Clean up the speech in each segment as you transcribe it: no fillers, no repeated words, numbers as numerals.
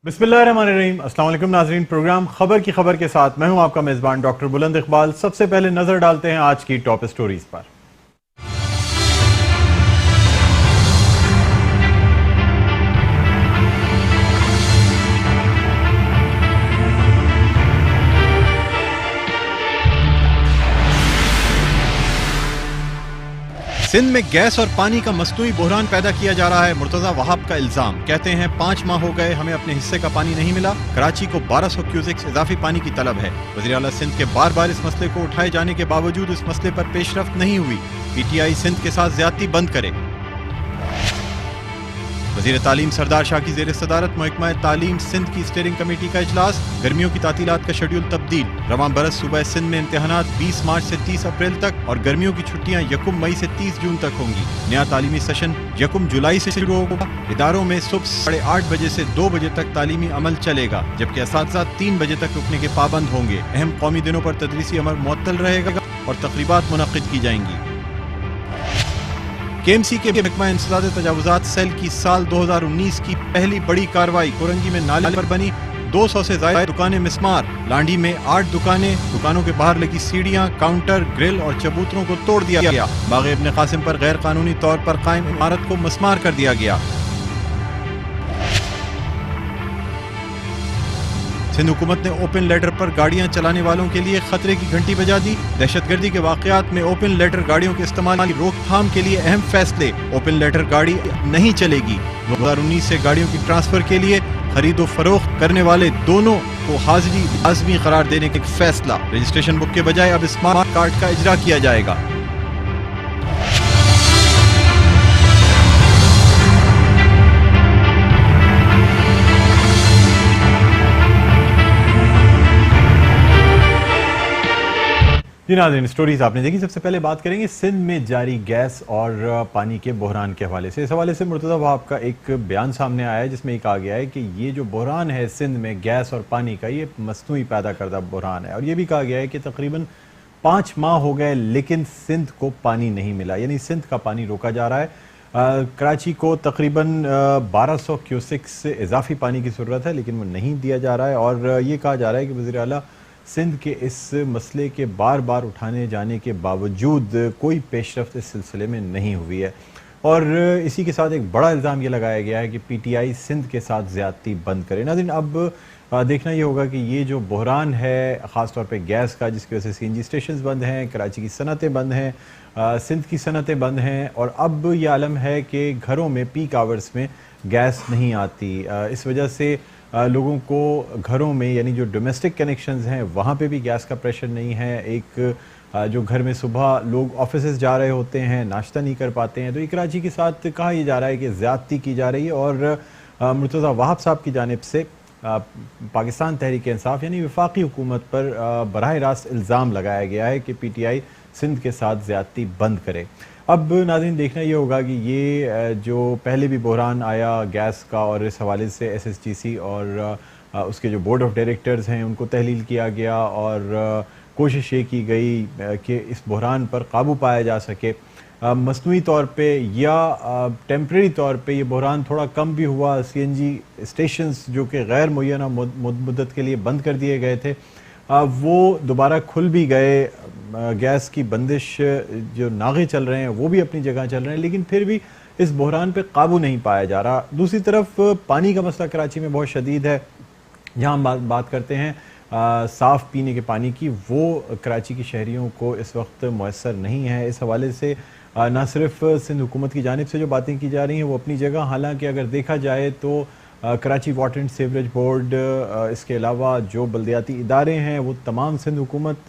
बिस्मिल्लाहिर्रहमानिर्रहीम। अस्सलाम वालेकुम नाज़रीन, प्रोग्राम खबर की खबर के साथ मैं हूं आपका मेज़बान डॉक्टर बुलंद इकबाल। सबसे पहले नजर डालते हैं आज की टॉप स्टोरीज पर। सिंध में गैस और पानी का मसनूई बहरान पैदा किया जा रहा है। मुर्तजा वहाब का इल्जाम, कहते हैं 5 माह हो गए हमें अपने हिस्से का पानी नहीं मिला। कराची को 1200 क्यूसेक्स इजाफी पानी की तलब है। वज़ीर आला सिंध के बार बार इस मसले को उठाए जाने के बावजूद इस मसले पर पेशरफ्त नहीं हुई। PTI सिंध के साथ ज्यादती बंद करे। वज़ीर तालीम सरदार शाह की ज़ेर सदारत महकमा तालीम सिंध की स्टीयरिंग कमेटी का इजलास। गर्मियों की तातीलात का शेड्यूल तब्दील। रवां बरस सूबा सिंध में इम्तहानात 20 मार्च से 30 अप्रैल तक और गर्मियों की छुट्टियां 1 मई से 30 जून तक होंगी। नया तालीमी सेशन 1 जुलाई से शुरू होगा। इदारों में सुबह 8:30 बजे से 2 बजे तक तालीमी अमल चलेगा, जबकि असातिज़ा 3 बजे तक रुकने के पाबंद होंगे। अहम कौमी दिनों पर तदरीसी अमल मुअत्तल रहेगा और तकरीबात मुनक्किद की जाएंगी। KMC के महकमा इंसदाद तजावुजात सेल की साल 2019 की पहली बड़ी कार्रवाई। कोरंगी में नाले पर बनी 200 से ज्यादा दुकानें मिसमार। लांडी में 8 दुकानों के बाहर लगी सीढ़ियां, काउंटर, ग्रिल और चबूतरों को तोड़ दिया गया। बाग इब्न कासिम पर गैर कानूनी तौर पर कायम इमारत को मिसमार कर दिया गया। सिंध हुकूमत ने ओपन लेटर पर गाड़ियां चलाने वालों के लिए खतरे की घंटी बजा दी। दहशतगर्दी के वाकयात में ओपन लेटर गाड़ियों के इस्तेमाल की रोकथाम के लिए अहम फैसले। ओपन लेटर गाड़ी नहीं चलेगी। 2019 से गाड़ियों की ट्रांसफर के लिए खरीदो फरोख्त करने वाले दोनों को हाजिरी लाजमी करार देने का फैसला। रजिस्ट्रेशन बुक के बजाय अब स्मार्ट कार्ड का इजरा किया जाएगा। जी नाज़रीन, स्टोरीज आपने देखी। सबसे पहले बात करेंगे सिंध में जारी गैस और पानी के बहरान के हवाले से। इस हवाले से मुर्तज़ा वहाब का एक बयान सामने आया है जिसमें ये कहा गया है कि ये जो बहरान है सिंध में गैस और पानी का, ये मसनूई पैदा करदा बहरान है। और ये भी कहा गया है कि तकरीबन 5 माह हो गए लेकिन सिंध को पानी नहीं मिला, यानी सिंध का पानी रोका जा रहा है। कराची को तकरीबन 1200 क्यूसेक्स इजाफी पानी की ज़रूरत है लेकिन वो नहीं दिया जा रहा है। और ये कहा जा रहा है कि वज़ीर आला सिंध के इस मसले के बार बार उठाने जाने के बावजूद कोई पेशरफ्त इस सिलसिले में नहीं हुई है। और इसी के साथ एक बड़ा इल्ज़ाम ये लगाया गया है कि PTI सिंध के साथ ज़्यादती बंद करे। नाज़रीन, अब देखना ये होगा कि ये जो बहरान है ख़ास तौर पे गैस का, जिसकी वजह से CNG स्टेशन बंद हैं, कराची की सनतें बंद हैं, सिंध की सनतें बंद हैं और अब ये आलम है कि घरों में पीक आवर्स में गैस नहीं आती। इस वजह से लोगों को घरों में, यानी जो डोमेस्टिक कनेक्शंस हैं वहाँ पे भी गैस का प्रेशर नहीं है। एक जो घर में सुबह लोग ऑफिस जा रहे होते हैं, नाश्ता नहीं कर पाते हैं, तो ये कराची के साथ कहा यह जा रहा है कि ज़्यादती की जा रही है। और मुर्तज़ा वहाब साहब की जानिब से पाकिस्तान तहरीक इंसाफ यानी वफाकी हुकूमत पर बराह रास्त इल्ज़ाम लगाया गया है कि PTI सिंध के साथ ज़्यादती बंद करे। अब नाज़रीन, देखना ये होगा कि ये जो पहले भी बहरान आया गैस का और इस हवाले से SSTC और उसके जो बोर्ड ऑफ डायरेक्टर्स हैं उनको तहलील किया गया और कोशिश ये की गई कि इस बहरान पर काबू पाया जा सके। मसनूई तौर पे या टेम्प्रेरी तौर पे ये बहरान थोड़ा कम भी हुआ। CNG स्टेशंस जो कि गैर मुय्यना मुद्दत के लिए बंद कर दिए गए थे वो दोबारा खुल भी गए। गैस की बंदिश जो नागे चल रहे हैं वो भी अपनी जगह चल रहे हैं, लेकिन फिर भी इस बहरान पे काबू नहीं पाया जा रहा। दूसरी तरफ पानी का मसला कराची में बहुत शदीद है। जहाँ हम बात करते हैं साफ़ पीने के पानी की, वो कराची की शहरियों को इस वक्त मुयसर नहीं है। इस हवाले से ना सिर्फ सिंध हुकूमत की जानिब से जो बातें की जा रही हैं वो अपनी जगह, हालांकि अगर देखा जाए तो Karachi water and sewerage board, इसके अलावा जो बल्दियाती इदारे हैं वो तमाम सिंध हुकूमत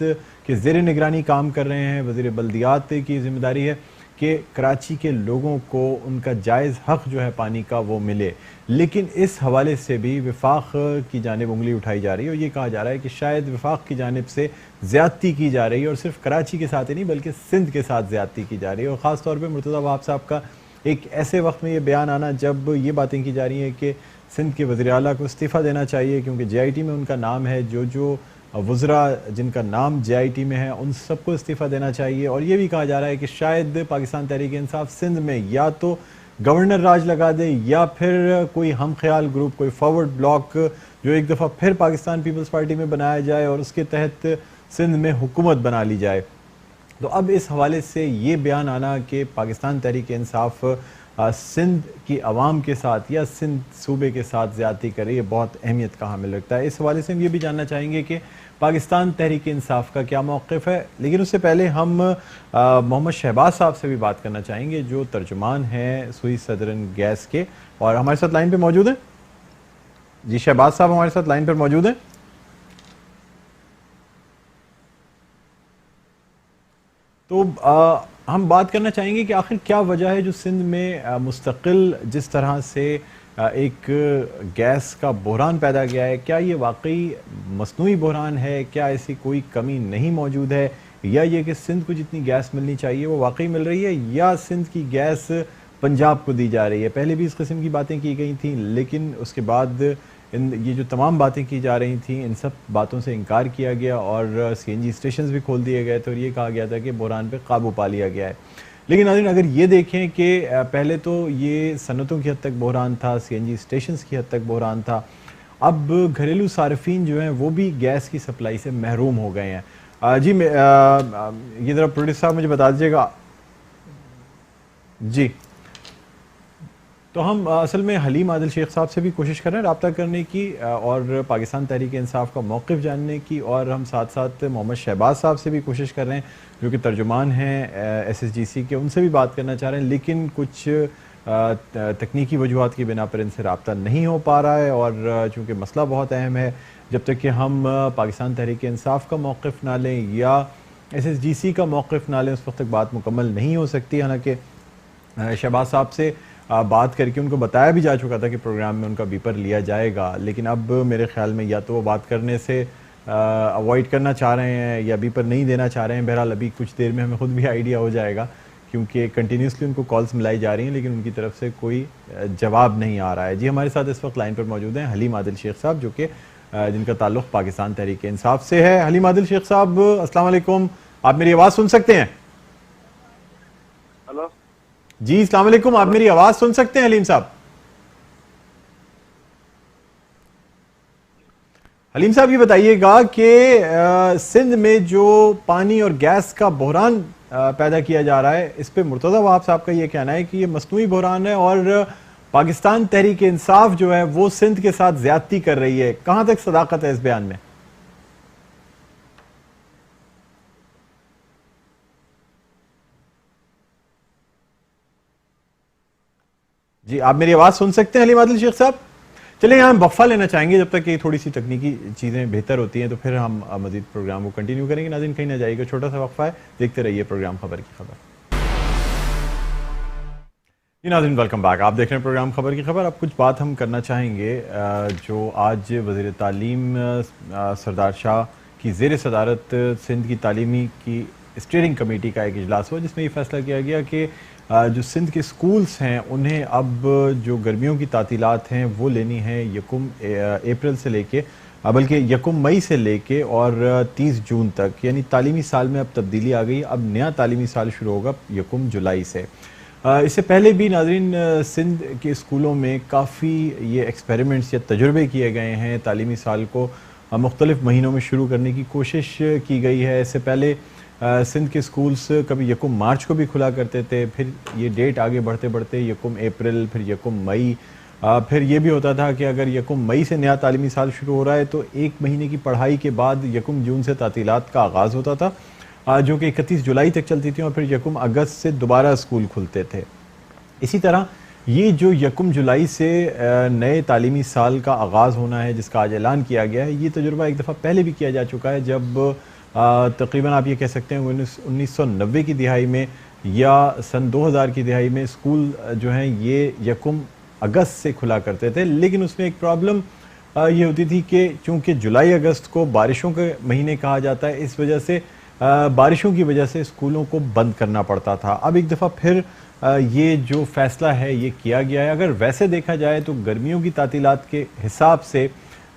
के ज़ेर निगरानी काम कर रहे हैं। वज़ीर बल्दियात की ज़िम्मेदारी है कि कराची के लोगों को उनका जायज़ हक़ जो है पानी का वो मिले। लेकिन इस हवाले से भी वफाक की जानिब उंगली उठाई जा रही है और ये कहा जा रहा है कि शायद वफाक की जानिब से ज़्यादती की जा रही है और सिर्फ कराची के साथ ही नहीं बल्कि सिंध के साथ ज़्यादती की जा रही है। और ख़ास तौर पर मुर्तज़ा वहाब साहब का एक ऐसे वक्त में ये बयान आना जब ये बातें की जा रही हैं कि सिंध के वज़ीर आला को इस्तीफ़ा देना चाहिए क्योंकि JIT में उनका नाम है, जो वज़रा जिनका नाम JIT में है उन सबको इस्तीफ़ा देना चाहिए। और ये भी कहा जा रहा है कि शायद पाकिस्तान तहरीक इंसाफ सिंध में या तो गवर्नर राज लगा दे या फिर कोई हम ख्याल ग्रुप, कोई फॉरवर्ड ब्लॉक जो एक दफ़ा फिर पाकिस्तान पीपल्स पार्टी में बनाया जाए और उसके तहत सिंध में हुकूमत बना ली जाए। तो अब इस हवाले से ये बयान आना कि पाकिस्तान तहरीक इंसाफ सिंध की आवाम के साथ या सिंध सूबे के साथ ज़्यादती कर रही है, बहुत अहमियत का हामिल रखता है। इस हवाले से हम ये भी जानना चाहेंगे कि पाकिस्तान तहरीक इंसाफ का क्या मौक़िफ़ है, लेकिन उससे पहले हम मोहम्मद शहबाज साहब से भी बात करना चाहेंगे जो तर्जुमान हैं सुई सदरन गैस के, और हमारे साथ लाइन पे मौजूद हैं। जी शहबाज साहब हमारे साथ लाइन पर मौजूद हैं। तो हम बात करना चाहेंगे कि आखिर क्या वजह है जो सिंध में मुस्तकिल जिस तरह से एक गैस का बहरान पैदा गया है, क्या ये वाकई मसनूई बहरान है, क्या ऐसी कोई कमी नहीं मौजूद है, या ये कि सिंध को जितनी गैस मिलनी चाहिए वो वाकई मिल रही है, या सिंध की गैस पंजाब को दी जा रही है। पहले भी इस किस्म की बातें की गई थी, लेकिन उसके बाद ये जो तमाम बातें की जा रही थी इन सब बातों से इनकार किया गया और सीएनजी स्टेशंस भी खोल दिए गए थे और ये कहा गया था कि बहरान पे काबू पा लिया गया है। लेकिन अगर ये देखें कि पहले तो ये सनतों की हद तक बहरान था, सीएनजी स्टेशंस की हद तक बहरान था, अब घरेलू सार्फिन जो हैं वो भी गैस की सप्लाई से महरूम हो गए हैं। जी ये ज़रा प्रोड्यूसर साहब मुझे बता दीजिएगा। जी तो हम असल में हलीम आदिल शेख साहब से भी कोशिश कर रहे हैं रब्ता करने की और पाकिस्तान तहरीक इंसाफ का मौक़िफ़ जानने की, और हम साथ साथ मोहम्मद शहबाज साहब से भी कोशिश कर रहे हैं जो कि तर्जुमान हैं SSGC के, उनसे भी बात करना चाह रहे हैं, लेकिन कुछ तकनीकी वजूहात की बिना पर इनसे रब्ता नहीं हो पा रहा है। और चूँकि मसला बहुत अहम है, जब तक कि हम पाकिस्तान तहरीक इंसाफ का मौक़िफ़ ना लें या SSGC का मौक़िफ़ ना लें उस वक्त तक बात मुकम्मल नहीं हो सकती। हालांकि शहबाज साहब से बात करके उनको बताया भी जा चुका था कि प्रोग्राम में उनका बीपर लिया जाएगा, लेकिन अब मेरे ख्याल में या तो वो बात करने से अवॉइड करना चाह रहे हैं या बीपर नहीं देना चाह रहे हैं। बहरहाल अभी कुछ देर में हमें खुद भी आइडिया हो जाएगा, क्योंकि कंटिन्यूसली उनको कॉल्स मिलाई जा रही हैं लेकिन उनकी तरफ से कोई जवाब नहीं आ रहा है। जी हमारे साथ इस वक्त लाइन पर मौजूद हैं हलीम आदिल शेख साहब, जो कि जिनका ताल्लुक़ पाकिस्तान तहरीक इंसाफ से है। हलीम आदिल शेख साहब अस्सलाम वालेकुम, आप मेरी आवाज़ सुन सकते हैं? हेलो जी अस्सलाम वालेकुम, आप मेरी आवाज सुन सकते हैं हलीम साहब? हलीम साहब ये बताइएगा कि सिंध में जो पानी और गैस का बहरान पैदा किया जा रहा है, इस पे मुर्तज़ा वहाब साहब का ये कहना है कि ये मसनूई बहरान है और पाकिस्तान तहरीक इंसाफ जो है वो सिंध के साथ ज्यादती कर रही है। कहां तक सदाकत है इस बयान में? जी आप मेरी आवाज़ सुन सकते हैं हलीम आदिल शेख साहब? चलिए यहाँ हम वक्फा लेना चाहेंगे, जब तक कि थोड़ी सी तकनीकी चीज़ें बेहतर होती हैं तो फिर हम मज़ीद प्रोग्राम को कंटिन्यू करेंगे। नाज़रीन कहीं ना जाइएगा, छोटा सा वक्फा है, देखते रहिए प्रोग्राम खबर की खबर। जी नाज़रीन वेलकम बैक, आप देख रहे हैं प्रोग्राम खबर की खबर। अब कुछ बात हम करना चाहेंगे जो आज वज़ीर तालीम सरदार शाह की ज़ेर सदारत सिंध की तालीमी की स्टीयरिंग कमेटी का एक इजलास हुआ, जिसमें ये फैसला किया गया कि जो सिंध के स्कूल्स हैं उन्हें अब जो गर्मियों की तातीलात हैं वो लेनी है यकुम अप्रैल से लेके, बल्कि यकुम मई से लेके और 30 जून तक, यानी तालीमी साल में अब तब्दीली आ गई। अब नया तालीमी साल शुरू होगा यकुम जुलाई से। इससे पहले भी नाज़रीन सिंध के स्कूलों में काफ़ी ये एक्सपेरिमेंट्स या तजुर्बे किए गए हैं। तालीमी साल को मुख्तलिफ महीनों में शुरू करने की कोशिश की गई है। इससे पहले सिंध के स्कूल्स कभी यकुम मार्च को भी खुला करते थे, फिर ये डेट आगे बढ़ते बढ़ते यकुम अप्रैल, फिर यकुम मई, फिर ये भी होता था कि अगर यकुम मई से नया तालीमी साल शुरू हो रहा है तो एक महीने की पढ़ाई के बाद यकुम जून से तातीलात का आगाज़ होता था, जो कि 31 जुलाई तक चलती थी, और फिर यकुम अगस्त से दोबारा स्कूल खुलते थे। इसी तरह ये जो यकुम जुलाई से नए तालीमी साल का आगाज़ होना है जिसका आज ऐलान किया गया है, ये तजुर्बा एक दफ़ा पहले भी किया जा चुका है, जब तकरीबन आप ये कह सकते हैं 1990 की दिहाई में या सन 2000 की दिहाई में स्कूल जो हैं ये यकुम अगस्त से खुला करते थे। लेकिन उसमें एक प्रॉब्लम ये होती थी कि चूँकि जुलाई अगस्त को बारिशों के महीने कहा जाता है, इस वजह से बारिशों की वजह से स्कूलों को बंद करना पड़ता था। अब एक दफ़ा फिर ये जो फ़ैसला है ये किया गया है। अगर वैसे देखा जाए तो गर्मियों की तातीलात के हिसाब से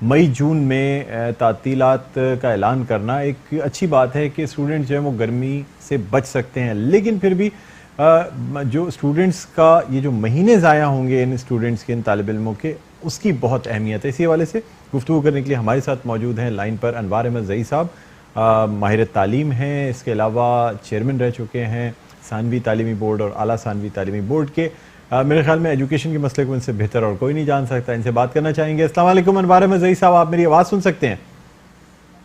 मई जून में तातीलात का ऐलान करना एक अच्छी बात है कि स्टूडेंट जो है वो गर्मी से बच सकते हैं, लेकिन फिर भी जो स्टूडेंट्स का ये जो महीने ज़ाया होंगे इन स्टूडेंट्स के, इन तालिब इल्मों के, उसकी बहुत अहमियत है। इसी हवाले से गुफ्तगू करने के लिए हमारे साथ मौजूद हैं लाइन पर अनवार अहमद ज़ई साहब, माहिर तालीम हैं, इसके अलावा चेयरमैन रह चुके हैं सानवी तालीमी बोर्ड और आला सानवी तालीमी बोर्ड के। मेरे ख्याल में एजुकेशन के मसले को इनसे बेहतर और कोई नहीं जान सकता। इनसे बात करना चाहेंगे। अस्सलाम वालेकुम अनवार अहमद ज़ई साहब, आप मेरी आवाज़ सुन सकते हैं?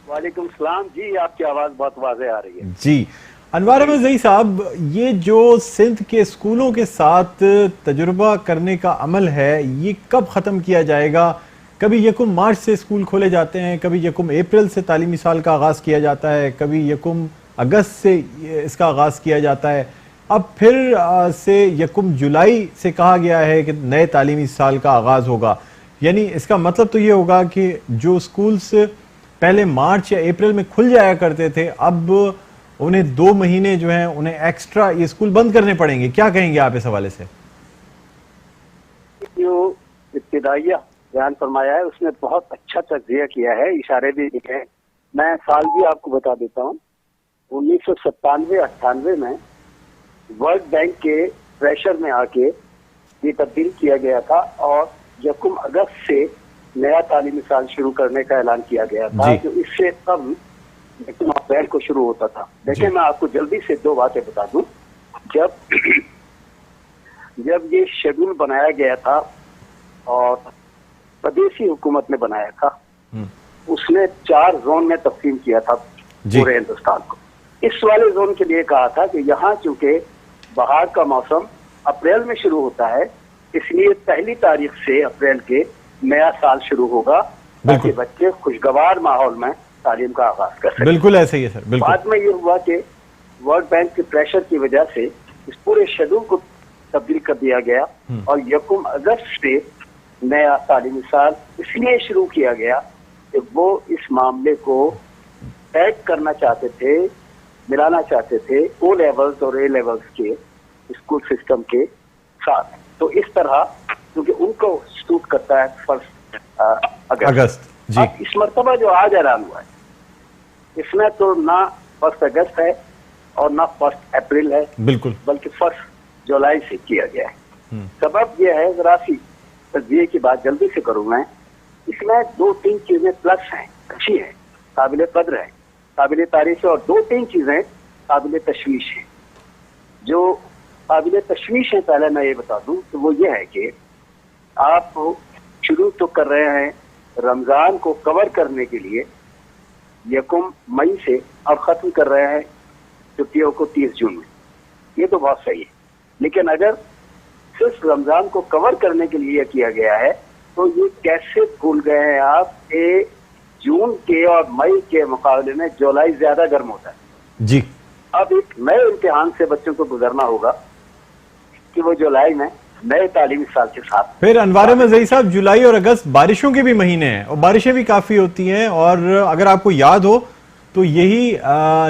वालेकुम सलाम जी, आपकी आवाज़ बहुत वाज़ेह आ रही है जी। अनवार अहमद ज़ई साहब, ये जो सिंध के स्कूलों के साथ तजुर्बा करने का अमल है, ये कब ख़त्म किया जाएगा? कभी यकुम मार्च से स्कूल खोले जाते हैं, कभी यकुम अप्रैल से तालीमी साल का आगाज़ किया जाता है, कभी यकुम अगस्त से इसका आगाज़ किया जाता है। अब फिर से यकुम जुलाई से कहा गया है कि नए तालीमी साल का आगाज़ होगा। यानी इसका मतलब तो ये होगा कि जो स्कूल्स पहले मार्च या अप्रैल में खुल जाया करते थे, अब उन्हें 2 महीने जो हैं उन्हें एक्स्ट्रा ये स्कूल बंद करने पड़ेंगे। क्या कहेंगे आप इस हवाले से? जो इब्तिदाइया बयान फरमाया है उसने बहुत अच्छा तज्जिया किया है, इशारे भी दिए हैं। मैं साल भी आपको बता देता हूँ। 1997-98 में वर्ल्ड बैंक के प्रेशर में आके ये तब्दील किया गया था और यकुम अगस्त से नया तालीमी साल शुरू करने का ऐलान किया गया था, जो इससे तब यकुम अप्रैल को शुरू होता था। देखिए, मैं आपको जल्दी से 2 बातें बता दूं। जब ये शेड्यूल बनाया गया था और प्रदेशी हुकूमत ने बनाया था, उसने 4 जोन में तकसीम किया था पूरे हिंदुस्तान को। इस वाले जोन के लिए कहा था कि यहाँ चूंकि बहार का मौसम अप्रैल में शुरू होता है, इसलिए 1 तारीख से अप्रैल के नया साल शुरू होगा ताकि बच्चे खुशगवार माहौल में तालीम का आगाज कर सकें। बिल्कुल ऐसे ही है सर। बिल्कुल। बाद में ये हुआ कि वर्ल्ड बैंक के प्रेशर की वजह से इस पूरे शेड्यूल को तब्दील कर दिया गया और यकुम अगस्त से नया तालीमी साल इसलिए शुरू किया गया कि वो इस मामले को टैग करना चाहते थे, मिलाना चाहते थे ओ लेवल्स और ए लेवल्स के स्कूल सिस्टम के साथ। तो इस तरह क्योंकि उनको सूट करता है 1 अगस्त। जी। अब इस मरतबा जो आज ऐलान हुआ है, इसमें तो ना 1 अगस्त है और ना 1 अप्रैल है, बिल्कुल, बल्कि 1 जुलाई से किया गया है। सबब यह है, जरा सी तज्जिए की बात जल्दी से करूं मैं। इसमें 2-3 चीजें प्लस हैं, अच्छी है, काबिल कद्र है, काबिल तारीफ है, और 2-3 चीजें काबिल तशवीश है। जो काबिल तशवीश है, पहले मैं ये बता दूं तो वो ये है कि आप शुरू तो कर रहे हैं रमजान को कवर करने के लिए यकुम मई से, और खत्म कर रहे हैं छुट्टियों को 30 जून में। ये तो बहुत सही है, लेकिन अगर सिर्फ रमजान को कवर करने के लिए किया गया है तो ये कैसे भूल गए हैं आप कि जून के और मई के मुकाबले में जुलाई ज्यादा गर्म होता है। जी। अब एक नए इम्तिहान से बच्चों को गुजरना होगा कि वो जुलाई में नए तालीमी साल के साथ। फिर अनवार अहमद ज़ई साहब, जुलाई और अगस्त बारिशों के भी महीने हैं और बारिशें भी काफी होती हैं, और अगर आपको याद हो तो यही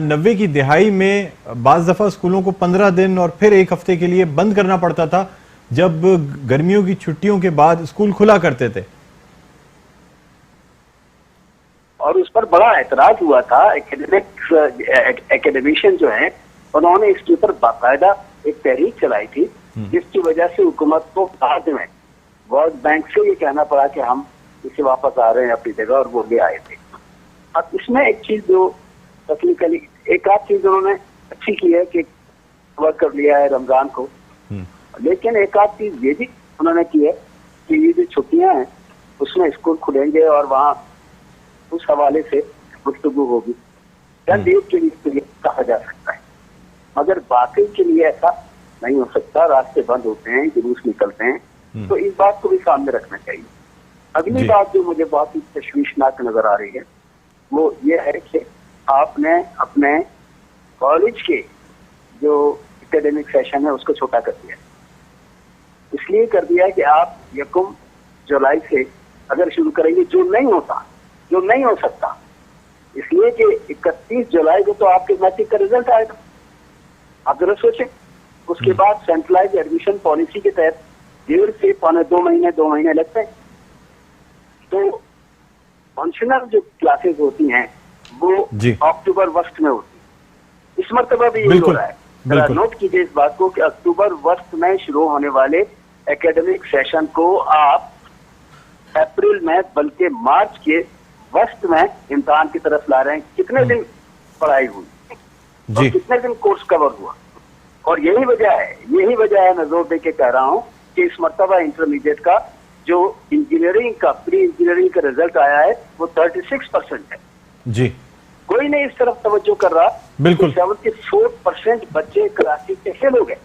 90 की दिहाई में बाज़ दफा स्कूलों को 15 दिन और फिर 1 हफ्ते के लिए बंद करना पड़ता था जब गर्मियों की छुट्टियों के बाद स्कूल खुला करते थे। और उस पर बड़ा एतराज हुआ था। एकेडमिशियन जो हैं उन्होंने इसके ऊपर बाकायदा एक तहरीक चलाई थी, जिसकी वजह से हुकूमत को बाद में वर्ल्ड बैंक से ये कहना पड़ा कि हम इसे वापस आ रहे हैं अपनी जगह, और वो ले आए थे। अब इसमें एक चीज जो टेक्निकली एक आध चीज उन्होंने अच्छी की है कि कवर कर लिया है रमजान को, लेकिन एक आध चीज ये भी उन्होंने की है कि ये जो छुट्टियां हैं उसमें स्कूल खुलेंगे और वहाँ उस हवाले से गुफ्तगू होगी। चंद एक के लिए कहा जा सकता है, मगर बाकी के लिए ऐसा नहीं हो सकता। रास्ते बंद होते हैं, जुलूस निकलते हैं, तो इस बात को भी सामने रखना चाहिए। अगली बात जो मुझे बहुत ही तशवीशनाक नजर आ रही है वो ये है कि आपने अपने कॉलेज के जो एकेडमिक सेशन है उसको छोटा कर दिया। इसलिए कर दिया कि आप यकुम जुलाई से अगर शुरू करेंगे, जो नहीं हो सकता, इसलिए कि 31 जुलाई को तो आपके मैट्रिक का रिजल्ट आएगा। आप जरा सोचें, उसके बाद सेंट्रलाइज एडमिशन पॉलिसी के तहत 1.5 से 2 महीने लगते हैं। तो फंक्शनल जो क्लासेस होती हैं वो अक्टूबर वस्त में होती है। इस मरतबा भी यही हो रहा है। जरा बिल्कुल। नोट कीजिए इस बात को कि अक्टूबर वस्त में शुरू होने वाले एकेडमिक सेशन को आप अप्रैल में बल्कि मार्च के वस्त में इम्तिहान की तरफ ला रहे हैं। कितने दिन पढ़ाई हुई और जी कितने दिन कोर्स कवर हुआ, और यही वजह है मैं जोर दे के कह रहा हूँ कि इस मर्तबा इंटरमीडिएट का जो इंजीनियरिंग का प्री इंजीनियरिंग का रिजल्ट आया है वो 36% है। जी कोई नहीं इस तरफ तवज्जो कर रहा। बिल्कुल। 74% बच्चे कराची से फेल हो गए।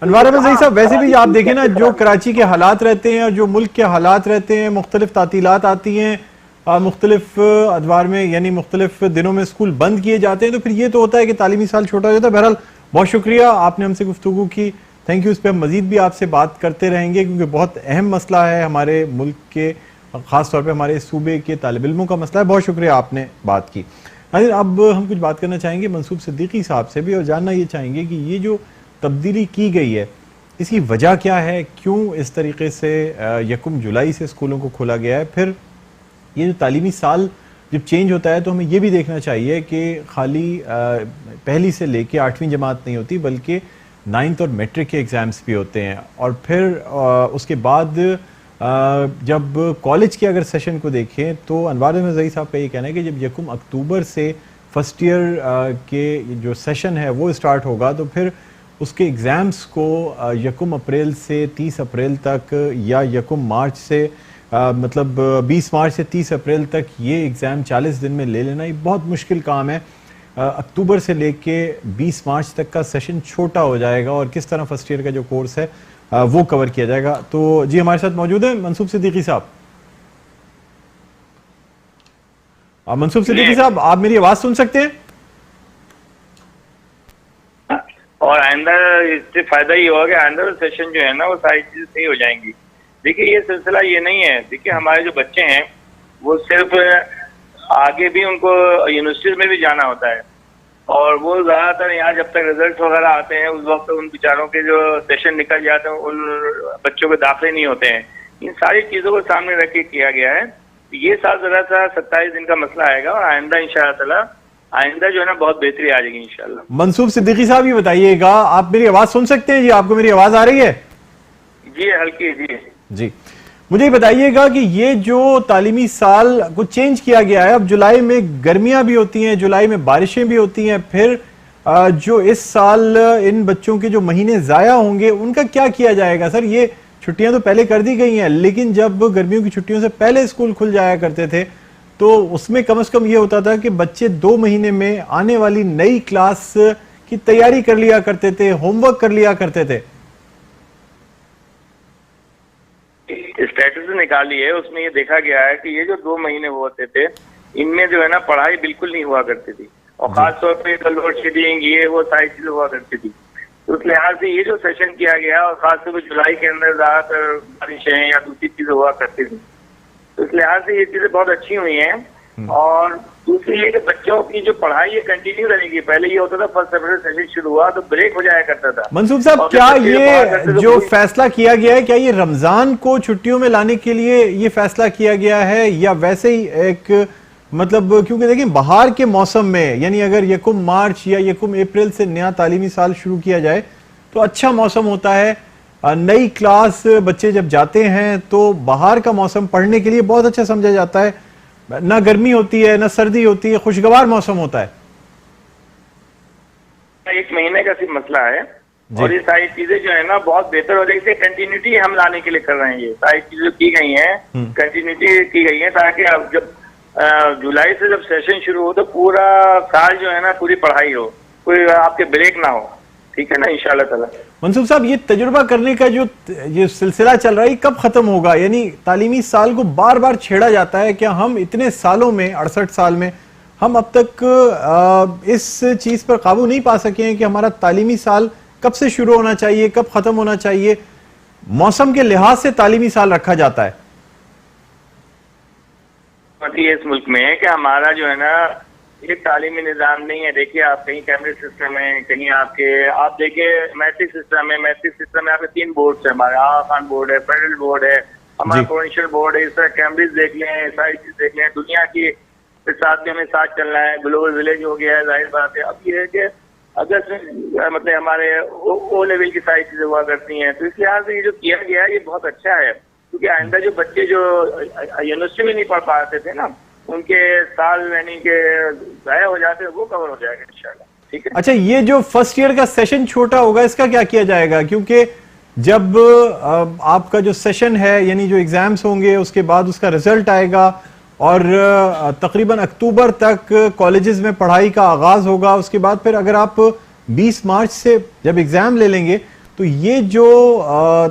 अनवार अहमद ज़ई साहब, वैसे भी आप देखें ना, जो कराची के हालात रहते हैं और जो मुल्क के हालात रहते हैं, मुख्तलिफ तातीलात आती हैं मुख्तलिफ अदवार में, यानी मुख्तलिफ दिनों में स्कूल बंद किए जाते हैं, तो फिर ये तो होता है कि तालीमी साल छोटा हो जाता है। बहरहाल बहुत शुक्रिया, आपने हमसे गुफ्तगू की, थैंक यू। इस पर हम मजीद भी आपसे बात करते रहेंगे क्योंकि बहुत अहम मसला है हमारे मुल्क के, ख़ास तौर पे हमारे सूबे के तालिब इल्मों का मसला है। बहुत शुक्रिया, आपने बात की। अब हम कुछ बात करना चाहेंगे मनसूब सिद्दीकी साहब से भी और जानना ये चाहेंगे कि ये जो तब्दीली की गई है इसकी वजह क्या है, क्यों इस तरीके से 1 जुलाई से स्कूलों को खोला गया है। फिर ये जो तालीमी साल जब चेंज होता है तो हमें ये भी देखना चाहिए कि खाली पहली से लेके 8वीं जमात नहीं होती बल्कि 9th और मैट्रिक के एग्ज़ाम्स भी होते हैं। और फिर उसके बाद जब कॉलेज के अगर सेशन को देखें तो अनवार अहमद ज़ई साहब का ये कहना है कि जब 1 अक्टूबर से फर्स्ट ईयर के जो सेशन है वो स्टार्ट होगा तो फिर उसके एग्ज़ाम्स को 1 अप्रैल से 30 अप्रैल तक या 1 मार्च से मतलब 20 मार्च से 30 अप्रैल तक ये एग्ज़ाम 40 दिन में ले लेना ये बहुत मुश्किल काम है। अक्टूबर से लेके 20 मार्च तक का सेशन छोटा हो जाएगा और किस तरह फर्स्ट ईयर का जो कोर्स है वो कवर किया जाएगा। तो जी हमारे साथ मौजूद है मनसूब सिद्दीकी साहब। मनसूब सिद्दीकी साहब, आप मेरी आवाज़ सुन सकते हैं? और आइंदा इससे फायदा ये होगा कि आइंदा सेशन जो है ना वो सारी चीजें सही हो जाएंगी। देखिए ये सिलसिला ये नहीं है, देखिए हमारे जो बच्चे हैं वो सिर्फ आगे भी उनको यूनिवर्सिटीज में भी जाना होता है और वो ज्यादातर यहाँ जब तक रिजल्ट वगैरह आते हैं उस वक्त उन बेचारों के जो सेशन निकल जाते हैं उन बच्चों के दाखिले नहीं होते हैं। इन सारी चीजों को सामने रख के किया गया है। ये साल जरा सा 27 दिन का मसला आएगा और आइंदा इंशाअल्लाह आइंदा जो है ना बहुत बेहतरी आ जाएगी इंशाल्लाह। मनसूब सिद्दीकी साहब ये बताइएगा, आप मेरी आवाज सुन सकते हैं? जी आपको मेरी आवाज आ रही है? जी हल्की जी। मुझे बताइएगा कि ये जो तालीमी साल को चेंज किया गया है, अब जुलाई में गर्मियां भी होती हैं, जुलाई में बारिशें भी होती हैं, फिर जो इस साल इन बच्चों के जो महीने जाया होंगे उनका क्या किया जाएगा? सर ये छुट्टियां तो पहले कर दी गई हैं लेकिन जब गर्मियों की छुट्टियों से पहले स्कूल खुल जाया करते थे तो उसमें कम से कम ये होता था कि बच्चे 2 महीने में आने वाली नई क्लास की तैयारी कर लिया करते थे, होमवर्क कर लिया करते थे। स्टेटस निकाली है उसमें ये देखा गया है कि ये जो 2 महीने होते थे इनमें जो है ना पढ़ाई बिल्कुल नहीं हुआ करती थी और खासतौर पर लोड शेडिंग ये वो सारी चीजें हुआ करती थी। तो उस लिहाज से ये जो सेशन किया गया और खासतौर पर जुलाई के अंदर ज्यादातर बारिशें या दूसरी चीजें हुआ करती थी, तो इस लिहाज से ये चीजें बहुत अच्छी हुई हैं। और दूसरी ये कि बच्चों की जो पढ़ाई ये कंटिन्यू रहेगी। पहले ये होता था 1 अप्रैल सेशन शुरू हुआ तो ब्रेक हो जाया करता था। मनसूब साहब, क्या ये जो फैसला किया गया है क्या ये रमजान को छुट्टियों में लाने के लिए ये फैसला किया गया है या वैसे ही एक मतलब, क्योंकि देखिए बाहर के मौसम में यानी अगर 1 मार्च या 1 अप्रैल से नया तालीमी साल शुरू किया जाए तो अच्छा मौसम होता है, नई क्लास बच्चे जब जाते हैं तो बाहर का मौसम पढ़ने के लिए बहुत अच्छा समझा जाता है, ना गर्मी होती है ना सर्दी होती है, खुशगवार मौसम होता है। 1 महीने का सिर्फ मसला है और ये सारी चीजें जो है ना बहुत बेहतर हो जाएगी। कंटिन्यूटी हम लाने के लिए कर रहे हैं। ये सारी चीजें की गई हैं, कंटिन्यूटी की गई है ताकि अब जब जुलाई से जब सेशन शुरू हो तो पूरा साल जो है ना पूरी पढ़ाई हो, कोई आपके ब्रेक ना हो। ठीक है ना इंशाल्लाह ताला। मनसूब साहब, ये तजुर्बा करने का जो ये सिलसिला चल रहा है कब खत्म होगा? यानी तालीमी साल को बार बार छेड़ा जाता है, क्या हम इतने सालों में 68 साल में हम अब तक इस चीज पर काबू नहीं पा सके हैं कि हमारा तालीमी साल कब से शुरू होना चाहिए, कब खत्म होना चाहिए? मौसम के लिहाज से तालीमी साल रखा जाता है। इस मुल्क में है कि हमारा जो है ना एक तालीमी निज़ाम नहीं है। देखिए आप कहीं कैम्ब्रिज सिस्टम है, कहीं आप देखिए मैट्रिक सिस्टम है। मैट्रिक सिस्टम में आपके 3 बोर्ड है, हमारा आगा खान बोर्ड है, फेडरल बोर्ड है, हमारा प्रोविंशियल बोर्ड है। इस तरह कैम्ब्रिज देख लें, सारी चीज देख लें, दुनिया की साथ में हमें साथ चलना है। ग्लोबल विलेज हो गया है, जाहिर बात है। अब ये है कि अगस्त में मतलब हमारे ओ लेवल की सारी चीजें हुआ करती हैं। तो इस लिहाज से ये जो किया गया है ये बहुत अच्छा है, क्योंकि आइंदा जो बच्चे जो यूनिवर्सिटी में नहीं पढ़ पाते थे ना, उनके साल यानी के ज़ाया हो जाते हैं, वो कवर हो जाएगा इंशाल्लाह। ठीक है। अच्छा, ये जो फर्स्ट ईयर का सेशन छोटा होगा इसका क्या किया जाएगा? क्योंकि जब आपका जो सेशन है यानी जो एग्जाम्स होंगे उसके बाद उसका रिजल्ट आएगा और तकरीबन अक्टूबर तक कॉलेजेस में पढ़ाई का आगाज होगा। उसके बाद फिर अगर आप 20 मार्च से जब एग्जाम ले लेंगे तो ये जो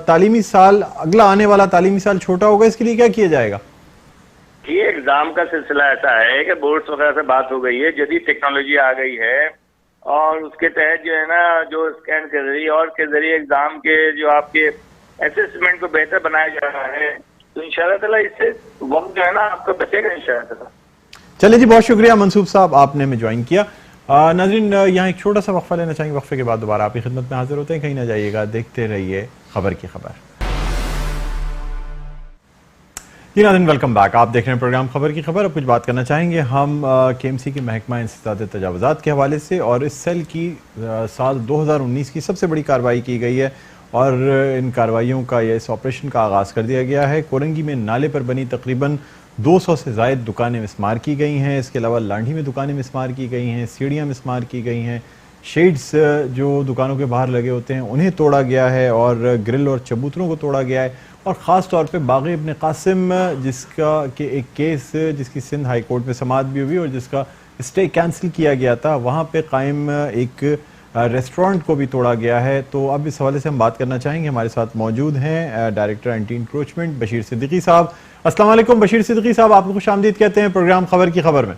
तालीमी साल अगला आने वाला तालीमी साल छोटा होगा, इसके लिए क्या किया जाएगा? ये एग्जाम का सिलसिला ऐसा है कि बोर्ड्स वगैरह से बात हो गई है, जदीद टेक्नोलॉजी आ गई है और उसके तहत जो है ना जो स्कैन के जरिए और के जरिए एग्जाम के जो आपके असेसमेंट को बेहतर बनाया जा रहा है, तो इंशाल्लाह ताला इससे वक्त जो है ना आपका बचेगा इंशाल्लाह ताला। चलिए जी, बहुत शुक्रिया मंसूब साहब, आपने हमें ज्वाइन किया। नाज़रीन, यहाँ एक छोटा सा वक्फा लेना चाहेंगे, वक्फे के बाद दोबारा आपकी खिदमत में हाजिर होते हैं। कहीं ना जाइएगा, देखते रहिए खबर की खबर। जी नाज़रीन, वेलकम बैक। आप देख रहे हैं प्रोग्राम खबर की खबर। अब कुछ बात करना चाहेंगे हम केएमसी के महकमा इंसदाद तजावुज़ात के हवाले से, और इस सेल की साल 2019 की सबसे बड़ी कार्रवाई की गई है और इन कार्रवाइयों का या इस ऑपरेशन का आगाज़ कर दिया गया है। कोरंगी में नाले पर बनी तकरीबन 200 से ज़ायद दुकानें मिसमार की गई हैं। इसके अलावा लांढी में दुकानें मिसमार की गई हैं, सीढ़ियाँ मिसमार की गई हैं, शेड्स जो दुकानों के बाहर लगे होते हैं उन्हें तोड़ा गया है और ग्रिल और चबूतरों को तोड़ा गया है। और ख़ास तौर पे बाग़ इब्न कासिम, जिसका के एक केस जिसकी सिंध हाई कोर्ट में समाअत भी हुई और जिसका स्टे कैंसिल किया गया था, वहाँ पे कायम एक रेस्टोरेंट को भी तोड़ा गया है। तो अब इस हवाले से हम बात करना चाहेंगे। हमारे साथ मौजूद हैं director anti encroachment Bashir Siddiqui साहब। अस्सलाम वालेकुम बशीर सिद्दीकी साहब, आपको खुशामदीद कहते हैं प्रोग्राम खबर की खबर में।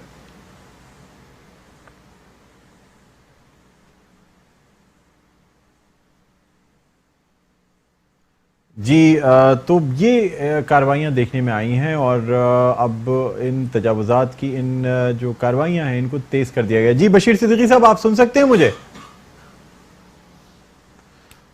जी, तो ये कार्रवाइयाँ देखने में आई हैं और अब इन तजावुज़ात की इन जो कार्रवाइयाँ हैं इनको तेज़ कर दिया गया। जी बशीर सिद्दीकी साहब, आप सुन सकते हैं मुझे?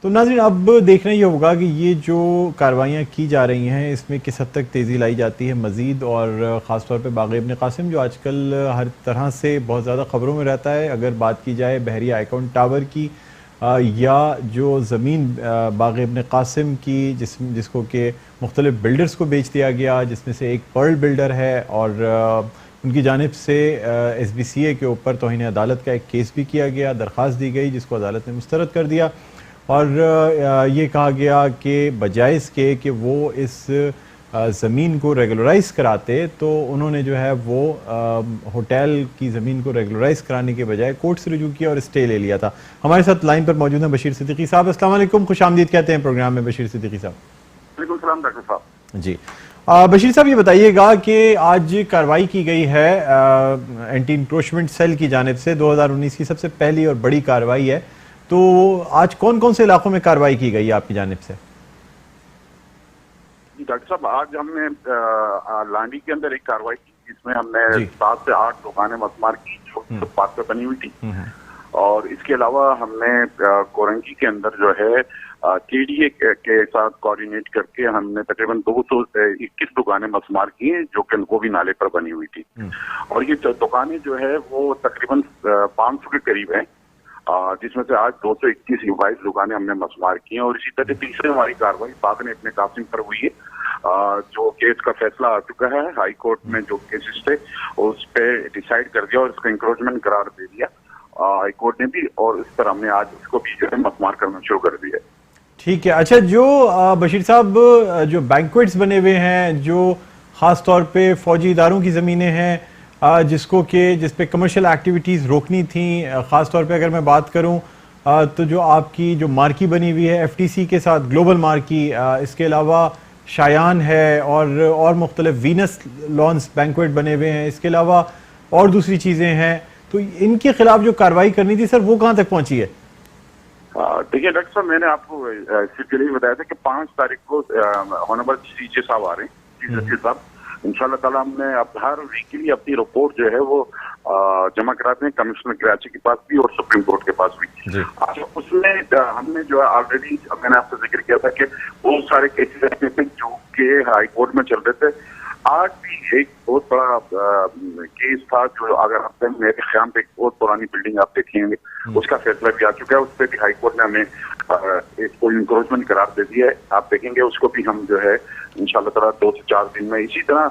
तो नाज़रीन, अब देखना ये होगा कि ये जो कार्रवाइयाँ की जा रही हैं इसमें किस हद तक तेज़ी लाई जाती है मज़ीद, और ख़ास तौर पे बाग़ इब्न कासिम जो आजकल हर तरह से बहुत ज़्यादा ख़बरों में रहता है। अगर बात की जाए बहरिया आइकॉन टावर की या जो ज़मीन बाग़ इब्न कासिम की जिसको कि मुख्तलिफ बिल्डर्स को बेच दिया गया, जिसमें से एक पर्ल बिल्डर है और उनकी जानिब से SBCA के ऊपर तौहीन अदालत का एक केस भी किया गया, दरख्वास्त दी गई जिसको अदालत ने मुस्तरद कर दिया और ये कहा गया कि बजाय इसके कि वो इस ज़मीन को रेगुलराइज़ कराते तो उन्होंने जो है वो होटल की ज़मीन को रेगुलराइज़ कराने के बजाय कोर्ट से रुजू किया और स्टे ले लिया था। हमारे साथ लाइन पर मौजूद हैं बशीर सिद्दीकी साहब। अस्सलाम वालेकुम, खुशामदीद कहते हैं प्रोग्राम में बशीर सिद्दीकी साहब। वालेकुम सलाम डॉक्टर साहब। जी बशीर साहब, ये बताइएगा कि आज कार्रवाई की गई है एंटी इंक्रोचमेंट सेल की जानिब से, 2019 की सबसे पहली और बड़ी कार्रवाई है। तो आज कौन कौन से इलाकों में कार्रवाई की गई है आपकी जानिब से? डॉक्टर साहब, आज हमने लांडी के अंदर एक कार्रवाई की जिसमें हमने 7 से 8 दुकानें मसमार की जो फुटपाथ पे बनी हुई थी, और इसके अलावा हमने कोरंगी के अंदर जो है KDA के साथ कोऑर्डिनेट करके हमने तकरीबन 221 दुकानें मसमार की हैं जो कि वो भी नाले पर बनी हुई थी। और ये दुकानें जो है वो तकरीबन 500 के करीब हैं, जिसमें से आज 221 रिवाइज दुकानें हमने मसमार की हैं। और इसी तरह तीसरी हमारी कार्रवाई बाग़ इब्न कासिम पर हुई है, जो केस का फैसला आ चुका है हाई कोर्ट में, जो केसेस थे उस पर डिसाइड कर दिया और इसका इंक्रोचमेंट करार दे दिया हाई कोर्ट ने भी, और इस पर हमने आज उसको भी जो है मसमार करना शुरू कर दिया। ठीक है। अच्छा, जो बशीर साहब जो बैंक्वेट्स बने हुए हैं, जो खास तौर पे फौजी इदारों की ज़मीनें हैं जिस पे कमर्शियल एक्टिविटीज़ रोकनी थी, ख़ास तौर पे अगर मैं बात करूं तो जो आपकी जो मार्की बनी हुई है FTC के साथ, ग्लोबल मार्की, इसके अलावा शायान है और मुख्तलिफ वीनस लॉन्स बैंक्वेट बने हुए हैं, इसके अलावा और दूसरी चीज़ें हैं, तो इनके खिलाफ जो कार्रवाई करनी थी सर वो कहाँ तक पहुँची है? देखिए डॉक्टर साहब, मैंने आपको इससे पहले ही बताया था कि 5 तारीख को ऑनरेबल CJ साहब आ रहे हैं, CJ साहब इंशाल्लाह ताला। हमने अब हर वीकली अपनी रिपोर्ट जो है वो जमा कराते हैं कमिश्नर कराची के पास भी और सुप्रीम कोर्ट के पास भी। अच्छा, उसमें हमने जो है ऑलरेडी मैंने आपसे जिक्र किया था कि बहुत सारे केसेस ऐसे थे जो कि हाई कोर्ट में चल रहे थे। आज भी एक बहुत बड़ा केस था, जो अगर आप मेरे ख्याल पे एक बहुत पुरानी बिल्डिंग आप देखेंगे, उसका फैसला भी आ चुका है। उस पर भी हाईकोर्ट ने हमें इसको इंक्रोचमेंट करार दे दिया है। आप देखेंगे उसको भी हम जो है इंशाल्लाह ताला 2 से 4 दिन में। इसी तरह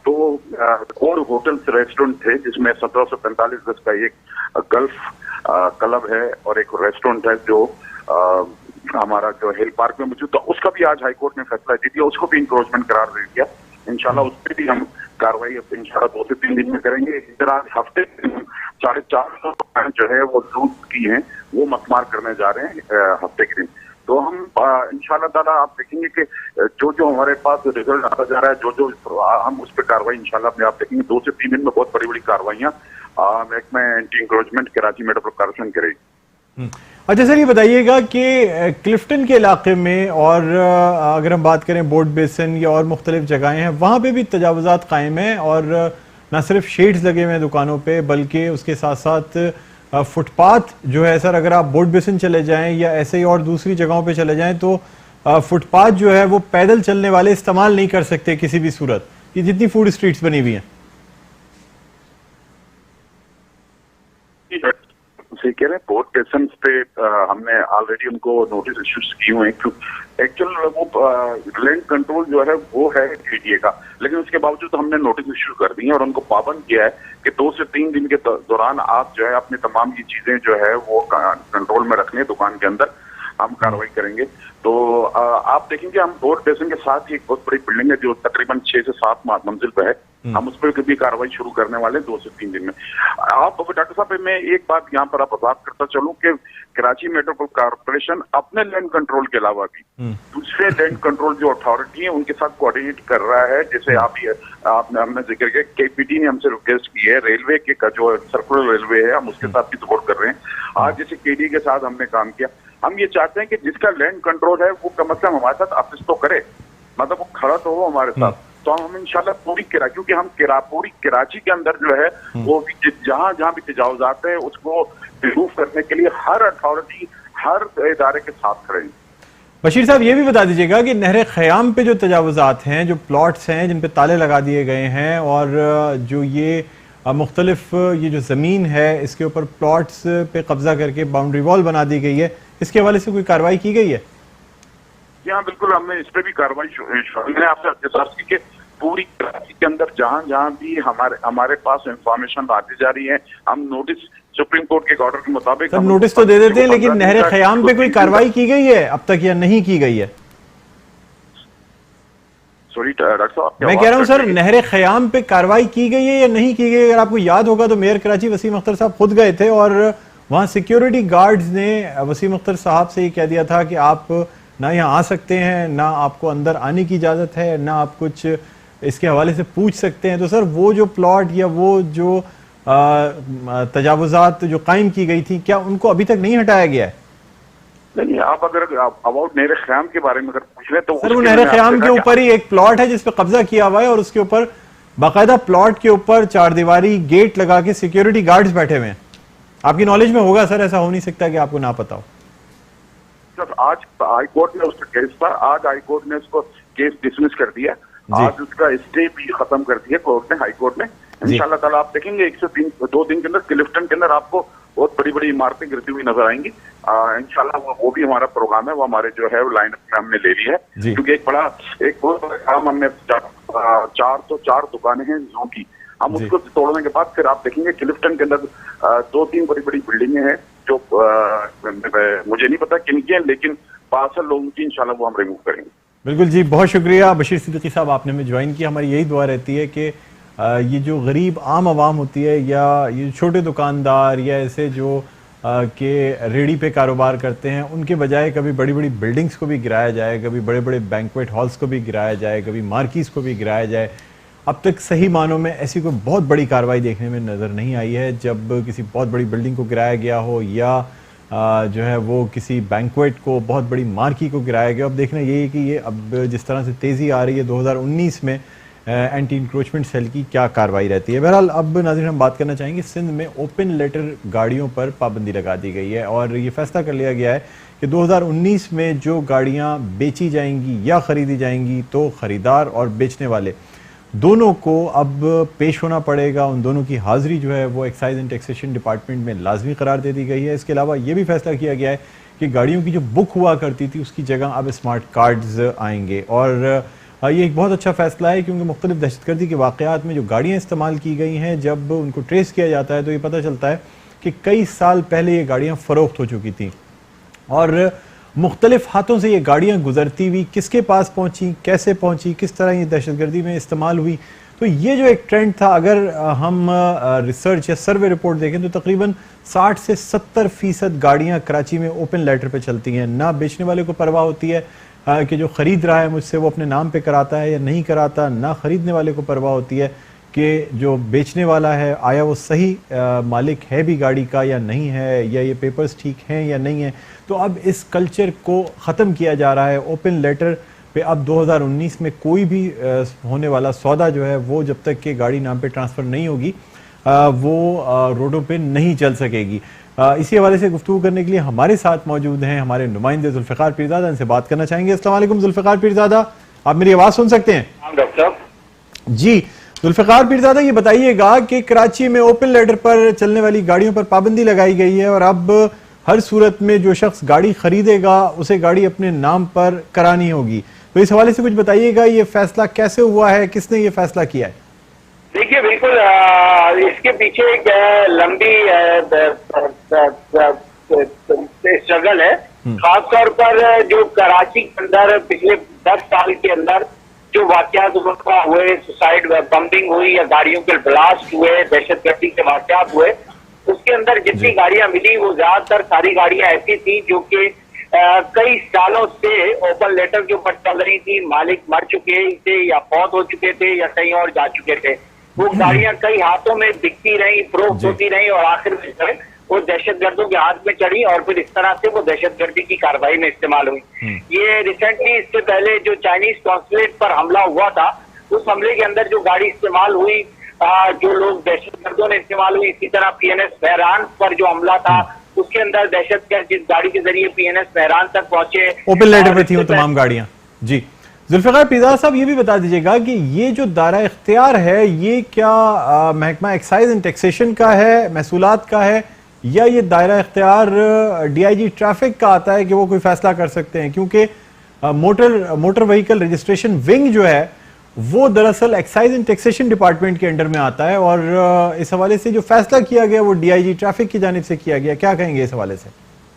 2 और होटल्स रेस्टोरेंट थे, जिसमें 1745 गज का एक गल्फ क्लब है और एक रेस्टोरेंट है जो हमारा जो हिल पार्क में मौजूद था। उसका भी आज हाईकोर्ट ने फैसला दे दिया, उसको भी इंक्रोचमेंट करार दे दिया। इंशाल्लाह उस पर भी हम कार्रवाई इंशाल्लाह 2 से 3 दिन में करेंगे। इसी तरह हफ्ते 450 जो है वो लूट की हैं, वो मसमार करने जा रहे हैं हफ्ते के दिन। तो हम इंशाल्लाह ताला आप देखेंगे कि जो हमारे पास रिजल्ट आता जा रहा है, जो हम उस पर कार्रवाई इंशाल्लाह अपने आप देखेंगे। 2 से 3 दिन में बहुत बड़ी बड़ी कार्रवाइयां महकमा anti encroachment Karachi metro corporation करेगी। अच्छा सर, ये बताइएगा कि क्लिफ्टन के इलाके में और अगर हम बात करें बोर्ड बेसन या और मुख्तलिफ जगहें हैं, वहाँ पे भी तजावुज़ात कायम हैं और न सिर्फ शेड्स लगे हुए हैं दुकानों पे, बल्कि उसके साथ साथ फुटपाथ जो है सर, अगर आप बोर्ड बेसन चले जाएं या ऐसे ही और दूसरी जगहों पे चले जाएं तो फुटपाथ जो है वो पैदल चलने वाले इस्तेमाल नहीं कर सकते किसी भी सूरत। ये जितनी फूड स्ट्रीट्स बनी हुई हैं। सही कह रहे हैं। बोर्ड बेसन पे हमने ऑलरेडी उनको नोटिस इश्यूज किए हुए हैं। एक्चुअल वो लैंड कंट्रोल जो है वो है केडीए का, लेकिन उसके बावजूद हमने नोटिस इश्यू कर दी है और उनको पाबंद किया है कि 2 से 3 दिन के दौरान आप जो है अपनी तमाम ये चीजें जो है वो कंट्रोल में रखने दुकान के अंदर हम कार्रवाई करेंगे। तो आप देखेंगे हम बोर्ड बेसन के साथ ही एक बहुत बड़ी बिल्डिंग है जो तकरीबन 6 से 7 मंजिल पे है। हम उस पर भी कार्रवाई शुरू करने वाले 2 से 3 दिन में। आप डॉक्टर साहब, मैं एक बात यहाँ पर आप बात करता चलूं कि कराची मेट्रो कॉर्पोरेशन अपने लैंड कंट्रोल के अलावा भी दूसरे लैंड कंट्रोल जो अथॉरिटी है उनके साथ कोऑर्डिनेट कर रहा है। जैसे आपने हमने जिक्र किया, केपीटी ने हमसे रिक्वेस्ट की है, रेलवे के का जो सर्कुलर रेलवे है हम उसके साथ भी सपोर्ट कर रहे हैं। आज जैसे केडी के साथ हमने काम किया। हम ये चाहते हैं कि जिसका लैंड कंट्रोल है वो कम से कम हमारे साथ असिस्ट तो करे, मतलब वो खड़ा तो हो हमारे साथ। तो हम इंशाल्लाह क्योंकि हम पूरी कराची के अंदर जो है वो भी जहां भी तजावुज़ात है उसको रिमूव करने के लिए हर अथॉरिटी हर इदारे के साथ खड़े हैं। बशीर साहब, ये भी बता दीजिएगा कि नहर ख़याम पे जो तजावुज़ात हैं, जो प्लॉट्स हैं जिन पे ताले लगा दिए गए हैं और जो ये मुख्तलिफ ये जो ज़मीन है इसके ऊपर प्लॉट्स पे कब्जा करके बाउंड्री वॉल बना दी गई है, इसके हवाले से कोई कार्रवाई की गई है? हाँ बिल्कुल, हमने इस पे भी कार्रवाई मैंने आपसे अर्ज की कि पूरी कराची के अंदर जहां भी हमारे पास इंफॉर्मेशन आती जा रही है, हम नोटिस सुप्रीम कोर्ट के ऑर्डर के मुताबिक सर नोटिस तो दे देते हैं, लेकिन नहर ख़याम पे कोई कार्रवाई की गई है अब तक या नहीं की गई है? सॉरी डॉक्टर साहब, मैं कह रहा हूं सर, नहर ख़याम पे कार्रवाई की गई है या नहीं की गई? अगर आपको याद होगा तो मेयर कराची वसीम अख्तर साहब खुद गए थे और वहां सिक्योरिटी गार्ड्स ने वसीम अख्तर साहब से ये कह दिया था कि आप ना यहाँ आ सकते हैं, ना आपको अंदर आने की इजाज़त है, ना आप कुछ इसके हवाले से पूछ सकते हैं। तो सर वो जो प्लॉट या वो जो तजावुज़ात जो कायम की गई थी, क्या उनको अभी तक नहीं हटाया गया है? नहीं, आप अगर अबाउट नहर ख़याम के बारे में अगर पूछ रहे तो सर वो नहर ख़याम के ऊपर ही एक प्लॉट है जिस पे कब्जा किया हुआ है और उसके ऊपर बाकायदा प्लॉट के ऊपर 4 दीवारी गेट लगा के सिक्योरिटी गार्ड्स बैठे हुए हैं। आपकी नॉलेज में होगा सर, ऐसा हो नहीं सकता कि आपको ना पता हो। सर आज हाई कोर्ट में उसका केस था, आज हाई कोर्ट ने उसको केस डिसमिस कर दिया। आज उसका स्टे भी खत्म कर दिया कोर्ट ने, हाई कोर्ट ने। इंशाल्लाह ताला आप देखेंगे 1 से 2 दिन के अंदर क्लिफ्टन के अंदर आपको बहुत बड़ी बड़ी इमारतें गिरती हुई नजर आएंगी। इंशाल्लाह वो भी हमारा प्रोग्राम है, वो हमारे जो है लाइन में हमने ले ली है। क्योंकि एक बहुत बड़ा काम हमने 4 दुकानें हैं जू की, हम उसको तोड़ने के बाद फिर आप देखेंगे क्लिफ्टन के अंदर 2-3 बड़ी बड़ी बिल्डिंगें हैं जो मुझे नहीं पता किन की हैं, लेकिन पार्सल लोगों की इंशाल्लाह वो हम रिमूव करेंगे। बिल्कुल जी, बहुत शुक्रिया बशीर सिद्दीकी साहब, आपने हमें ज्वाइन किया। हमारी यही दुआ रहती है कि ये जो गरीब आम आवाम होती है या ये छोटे दुकानदार या ऐसे जो के रेडी पे कारोबार करते हैं, उनके बजाय कभी बड़ी बड़ी बिल्डिंग्स को भी गिराया जाए, कभी बड़े बड़े बैंक्वेट हॉल्स को भी गिराया जाए, कभी मार्किस को भी गिराया जाए। अब तक सही मानों में ऐसी कोई बहुत बड़ी कार्रवाई देखने में नज़र नहीं आई है जब किसी बहुत बड़ी बिल्डिंग को गिराया गया हो या जो है वो किसी बैंक्वेट को, बहुत बड़ी मार्की को गिराया गया। अब देखना यही है कि ये अब जिस तरह से तेज़ी आ रही है 2019 में एंटी इंक्रोचमेंट सेल की क्या कार्रवाई रहती है। बहरहाल अब नाज़रीन हम बात करना चाहेंगे, सिंध में ओपन लेटर गाड़ियों पर पाबंदी लगा दी गई है और ये फैसला कर लिया गया है कि 2019 में जो गाड़ियाँ बेची जाएंगी या ख़रीदी जाएंगी तो ख़रीदार और बेचने वाले दोनों को अब पेश होना पड़ेगा। उन दोनों की हाजिरी जो है वो एक्साइज एंड टैक्सेशन डिपार्टमेंट में लाजमी करार दे दी गई है। इसके अलावा ये भी फैसला किया गया है कि गाड़ियों की जो बुक हुआ करती थी उसकी जगह अब स्मार्ट कार्ड्स आएंगे। और ये एक बहुत अच्छा फैसला है क्योंकि मुख्तलिफ दहशतगर्दी के वाक़यात में जो गाड़ियाँ इस्तेमाल की गई हैं, जब उनको ट्रेस किया जाता है तो ये पता चलता है कि कई साल पहले ये गाड़ियाँ फ़रोख्त हो चुकी थी और मुख्तलिफ हाथों से ये गाड़ियाँ गुजरती हुई किसके पास पहुँची, कैसे पहुँची, किस तरह ये दहशतगर्दी में इस्तेमाल हुई। तो ये जो एक ट्रेंड था, अगर हम रिसर्च या सर्वे रिपोर्ट देखें तो तकरीबन 60 से 70% गाड़ियाँ कराची में ओपन लेटर पे चलती हैं। ना बेचने वाले को परवाह होती है कि जो ख़रीद रहा है मुझसे वो अपने नाम पे कराता है या नहीं कराता, ना ख़रीदने वाले को परवाह होती है कि जो बेचने वाला है आया वो सही मालिक है भी गाड़ी का या नहीं है, या ये पेपर्स ठीक हैं या नहीं है। तो अब इस कल्चर को ख़त्म किया जा रहा है। ओपन लेटर पे अब 2019 में कोई भी होने वाला सौदा जो है वो जब तक कि गाड़ी नाम पे ट्रांसफ़र नहीं होगी वो रोडों पे नहीं चल सकेगी। इसी हवाले से गुफ्तगू करने के लिए हमारे साथ मौजूद हैं हमारे नुमाइंदे जुल्फ़िकार पीरज़ादा। इनसे बात करना चाहेंगे। अस्सलाम वालेकुम जुल्फ़िकार पीरज़ादा, आप मेरी आवाज़ सुन सकते हैं? डॉक्टर साहब जी जुल्फ़िकार पीरज़ादा, ये बताइएगा कि कराची में ओपन लेटर पर चलने वाली गाड़ियों पर पाबंदी लगाई गई है और अब हर सूरत में जो शख्स गाड़ी खरीदेगा उसे गाड़ी अपने नाम पर करानी होगी। तो इस हवाले से कुछ बताइएगा, ये फैसला कैसे हुआ है, किसने ये फैसला किया है? देखिए, बिल्कुल इसके पीछे एक लंबी स्ट्रगल है। खासतौर पर जो कराची के अंदर पिछले 10 साल के अंदर जो वाकयात हुए, सुसाइड बम्बिंग हुई या गाड़ियों के ब्लास्ट हुए, दहशतगर्दी के वाकयात हुए, उसके अंदर जितनी गाड़ियां मिली वो ज्यादातर सारी गाड़ियां ऐसी थी जो कि कई सालों से ओपन लेटर के ऊपर चल रही थी। मालिक मर चुके थे या फौत हो चुके थे या कहीं और जा चुके थे। वो गाड़ियां कई हाथों में बिकती रही, फरोख्त होती रही और आखिर में वो दहशतगर्दों के हाथ में चढ़ी और फिर इस तरह से वो दहशतगर्दी की कार्रवाई में इस्तेमाल हुई। ये रिसेंटली इससे पहले जो चाइनीज कॉन्सुलेट पर हमला हुआ था, उस हमले के अंदर जो गाड़ी इस्तेमाल हुई, जो लोग दहशतगर्दों ने इस्तेमाल हुई, इसी तरह PNS बहरान पर जो हमला था उसके अंदर दहशतगर्द जिस गाड़ी के जरिए PNS बहरान तक पहुंचे, ओपन लेटर पे थी वो तमाम गाड़ियां। जी जुल्फ़िकार पीरज़ादा साहब, ये भी बता दीजिएगा कि ये जो दायरा इख्तियार है ये क्या महकमा एक्साइज एंड टैक्सेशन का है, महसूलात का है, या ये दायरा इख्तियार DIG ट्रैफिक का आता है कि वो कोई फैसला कर सकते हैं? क्योंकि मोटर व्हीकल रजिस्ट्रेशन विंग जो है वो दरअसल एक्साइज एंड टैक्सेशन डिपार्टमेंट के अंडर में आता है और इस हवाले से जो फैसला किया गया वो DIG ट्रैफिक की जानिब से किया गया। क्या कहेंगे इस हवाले से?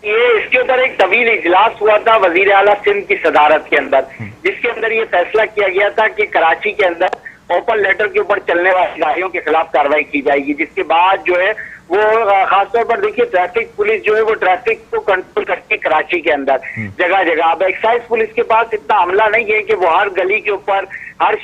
ये इसके ऊपर एक तवील इजलास हुआ था वजीर आला सिंध की सदारत के अंदर, जिसके अंदर ये फैसला किया गया था कि कराची के अंदर ओपन लेटर के ऊपर चलने वाली गाड़ियों के खिलाफ कार्रवाई की जाएगी। जिसके बाद जो है वो खासतौर पर देखिए ट्रैफिक पुलिस जो है वो ट्रैफिक को कंट्रोल करती है कराची के अंदर जगह जगह। अब एक्साइज पुलिस के पास इतना अमला नहीं है कि वो हर गली के ऊपर, हर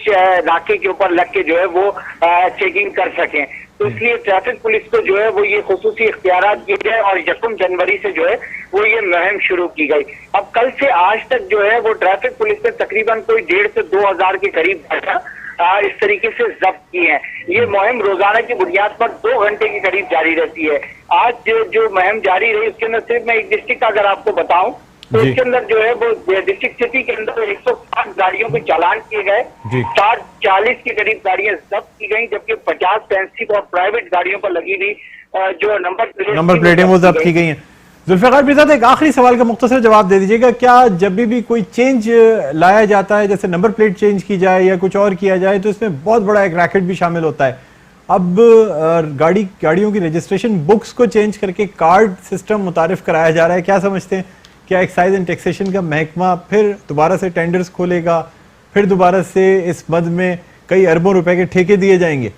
नाके के ऊपर लग के जो है वो चेकिंग कर सकें। तो इसलिए ट्रैफिक पुलिस को जो है वो ये खुसूसी इख्तियारात दिए गए और 1 जनवरी से जो है वो ये मुहिम शुरू की गई। अब कल से आज तक जो है वो ट्रैफिक पुलिस ने तकरीबन कोई 1,500 से 2,000 के करीब इस तरीके से जब्त किए हैं। ये मुहिम रोजाना की बुनियाद पर 2 घंटे के करीब जारी रहती है। आज जो मुहिम जारी रही उसके अंदर सिर्फ मैं एक डिस्ट्रिक्ट का अगर आपको बताऊं तो इसके अंदर जो है वो डिस्ट्रिक्ट सिटी के अंदर 160 गाड़ियों के चालान किए गए, 40 के करीब गाड़ियां जब्त की गई, जबकि 50 टैक्सी और प्राइवेट गाड़ियों पर लगी हुई जो नंबर प्लेटें वो जब्त की गई हैं। जुल्फ़िकार पीरज़ादा, एक आखिरी सवाल का मुख्तसर जवाब दे दीजिएगा, क्या जब भी कोई चेंज लाया जाता है, जैसे नंबर प्लेट चेंज की जाए या कुछ और किया जाए, तो इसमें बहुत बड़ा एक रैकेट भी शामिल होता है? अब गाड़ियों की रजिस्ट्रेशन बुक्स को चेंज करके कार्ड सिस्टम मुतारिफ कराया जा रहा है। क्या समझते हैं, क्या एक्साइज एंड टैक्सेशन का महकमा फिर दोबारा से टेंडर्स खोलेगा, फिर दोबारा से इस मद में कई अरबों रुपए के ठेके दिए जाएंगे?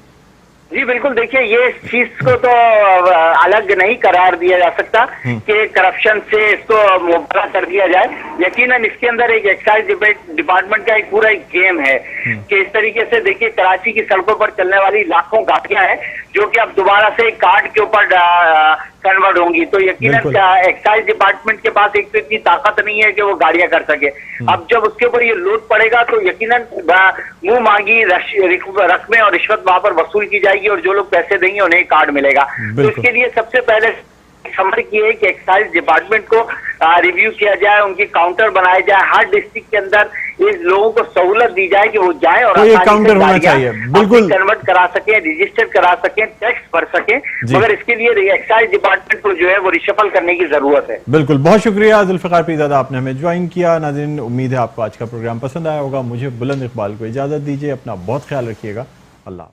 जी बिल्कुल, देखिए ये इस चीज को तो अलग नहीं करार दिया जा सकता कि करप्शन से इसको मुबला कर दिया जाए। यकीनन इसके अंदर एक एक्साइज डिपार्टमेंट का एक पूरा एक गेम है कि इस तरीके से देखिए कराची की सड़कों पर चलने वाली लाखों गाड़ियां हैं जो कि अब दोबारा से कार्ड के ऊपर कन्वर्ट होंगी। तो यकीनन एक्साइज डिपार्टमेंट के पास एक तो इतनी ताकत नहीं है कि वो गाड़ियां कर सके। अब जब उसके ऊपर ये लोड पड़ेगा तो यकीनन मुंह मांगी रकमें और रिश्वत वहां पर वसूल की जाएगी और जो लोग पैसे देंगे उन्हें कार्ड मिलेगा। तो इसके लिए सबसे पहले समझ की है कि एक्साइज डिपार्टमेंट को रिव्यू किया जाए, उनकी काउंटर बनाया जाए, हर डिस्ट्रिक्ट के अंदर इस लोगों को सहूलत दी जाए कि वो जाए और तो ये काउंटर होना चाहिए, बिल्कुल कन्वर्ट करा सके, रजिस्टर करा सके, टैक्स भर सके, मगर इसके लिए एक्साइज डिपार्टमेंट को जो है वो रिशफल करने की जरूरत है। बिल्कुल, बहुत शुक्रिया जुल्फिकार पीरजादा, आपने हमें ज्वाइन किया। नाज़रीन, उम्मीद है आपको आज का प्रोग्राम पसंद आया होगा। मुझे बुलंद इकबाल को इजाजत दीजिए, अपना बहुत ख्याल रखिएगा। अल्लाह।